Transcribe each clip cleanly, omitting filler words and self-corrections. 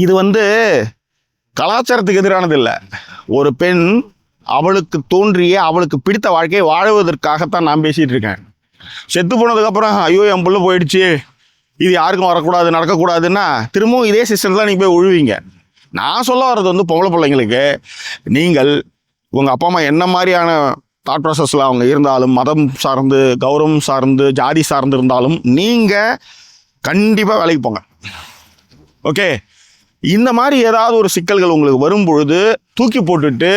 இது கலாச்சாரத்துக்கு எதிரானது இல்லை. ஒரு பெண் அவளுக்கு தோன்றிய அவளுக்கு பிடித்த வாழ்க்கையை வாழுவதற்காகத்தான் நான் பேசிகிட்டு இருக்கேன். செத்து போனதுக்கப்புறம் ஐயோ என் புள்ள போயிடுச்சு, இது யாருக்கும் வரக்கூடாது நடக்கக்கூடாதுன்னா திரும்பவும் இதே சிஸ்டத்தில் தான் நீங்கள் போய் உழுவீங்க. நான் சொல்ல வர்றது பொம்பளை பிள்ளைங்களுக்கு, நீங்கள் உங்கள் அப்பா அம்மா என்ன மாதிரியான தாட் ப்ராசஸில் அவங்க இருந்தாலும், மதம் சார்ந்து, கௌரவம் சார்ந்து, ஜாதி சார்ந்து இருந்தாலும் நீங்கள் கண்டிப்பாக வேலைக்கு போங்க. ஓகே, இந்த மாதிரி ஏதாவது ஒரு சிக்கல்கள் உங்களுக்கு வரும்பொழுது தூக்கி போட்டுட்டு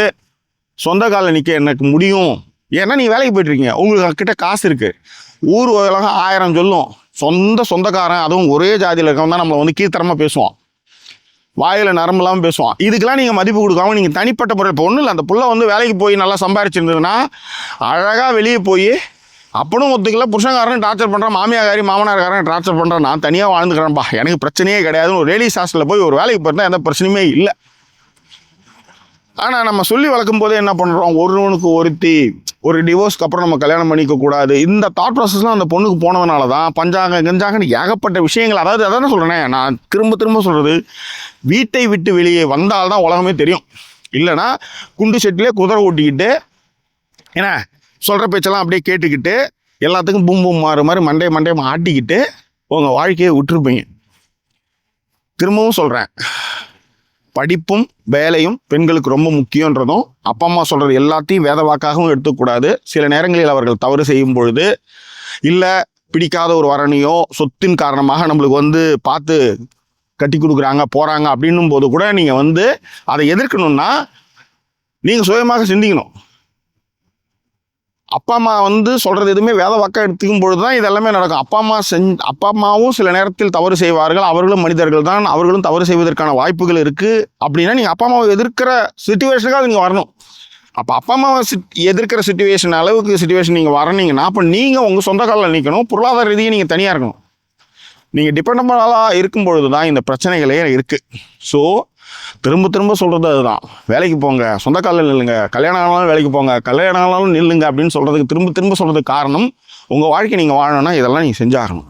சொந்த காலில் நிற்க எனக்கு முடியும். ஏன்னா நீங்கள் வேலைக்கு போய்ட்டுருக்கீங்க, உங்களுக்கு கிட்ட காசு இருக்குது. ஊர் உலகம் 1000 சொல்லும். சொந்தக்காரன் அதுவும் ஒரே ஜாதியில் இருக்கவன் தான் நம்மளை கீழ்த்தரமாக பேசுவான், வாயில் நரம்புலாம் பேசுவான். இதுக்கெல்லாம் நீங்கள் மதிப்பு கொடுக்காம நீங்கள் தனிப்பட்ட முறையில் இப்போ ஒன்றும் இல்லை, அந்த புள்ள வேலைக்கு போய் நல்லா சம்பாரிச்சிருந்ததுன்னா அழகாக வெளியே போய் அப்பனும் ஒத்துக்கல, புருஷன்காரன் டார்ச்சர் பண்ணுறான், மாமியாக்காரி மாமனார்காரன் டார்ச்சர் பண்ணுறான், நான் தனியாக வாழ்ந்துக்கிறேன்ப்பா எனக்கு பிரச்சனையே கிடையாதுன்னு ஒரு லேடிஸ் ஹாஸ்டலில் போய் ஒரு வேலைக்கு போயிருந்தால் எந்த பிரச்சனையுமே இல்லை. ஆனால் நம்ம சொல்லி வளர்க்கும் போதே என்ன பண்ணுறோம், ஒருவனுக்கு ஒருத்தி, ஒரு டிவோர்ஸ்க்கு அப்புறம் நம்ம கல்யாணம் பண்ணிக்க கூடாது. இந்த தாட் ப்ராசஸ்லாம் அந்த பொண்ணுக்கு போனதுனால தான் கஞ்சாங்கன்னு ஏகப்பட்ட விஷயங்கள். அதான் சொல்கிறேனே, நான் திரும்ப சொல்கிறது, வீட்டை விட்டு வெளியே வந்தால்தான் உலகமே தெரியும். இல்லைனா குண்டு செட்டிலே குதிரை ஓட்டிக்கிட்டு ஏன்னா சொல்கிற பேச்செல்லாம் அப்படியே கேட்டுக்கிட்டு எல்லாத்துக்கும் பூம் மாறு மாதிரி மண்டே ஆட்டிக்கிட்டு உங்கள் வாழ்க்கையை விட்டுருப்பீங்க. திரும்பவும் சொல்கிறேன், படிப்பும் வேலையும் பெண்களுக்கு ரொம்ப முக்கியன்றதும், அப்பா அம்மா சொல்கிறது எல்லாத்தையும் வேத வாக்காகவும் எடுத்துக்கூடாது. சில நேரங்களில் அவர்கள் தவறு செய்யும் பொழுது, இல்லை பிடிக்காத ஒரு வரணையோ சொத்தின் காரணமாக நம்மளுக்கு பார்த்து கட்டி கொடுக்குறாங்க போகிறாங்க அப்படின்னும் போது கூட நீங்கள் அதை எதிர்க்கணும்னா நீங்கள் சுயமாக சிந்திக்கணும். அப்பா அம்மா சொல்கிறது எதுவுமே வேத வாக்காக எடுத்துக்கும் பொழுது தான் இதெல்லாமே நடக்கும். அப்பா அம்மாவும் சில நேரத்தில் தவறு செய்வார்கள், அவர்களும் மனிதர்கள் தான், அவர்களும் தவறு செய்வதற்கான வாய்ப்புகள் இருக்குது. அப்படின்னா நீங்கள் அப்பா அம்மாவை எதிர்க்கிற சிச்சுவேஷனுக்கு அது நீங்கள் வரணும். அப்போ அப்பா அம்மாவை எதிர்க்கிற சிச்சுவேஷன் நீங்கள் வரனீங்கன்னா அப்போ நீங்கள் உங்கள் சொந்த காலில் நிற்கணும். பொருளாதார ரீதியாக நீங்கள் தனியாக இருக்கணும். நீங்கள் டிபெண்டபிளாக இருக்கும் பொழுது தான் இந்த பிரச்சனைகளே இருக்குது. ஸோ திரும்ப சொல்கிறது அதுதான், வேலைக்கு போங்க, சொந்த காலில் நில்லுங்க, கல்யாணம் ஆனாலும் வேலைக்கு போங்க, கல்யாணம் ஆனாலும் நில்லுங்க அப்படின்னு சொல்கிறதுக்கு திரும்ப சொல்கிறதுக்கு காரணம், உங்கள் வாழ்க்கை நீங்கள் வாழணும்னா இதெல்லாம் நீங்கள் செஞ்சாகணும்.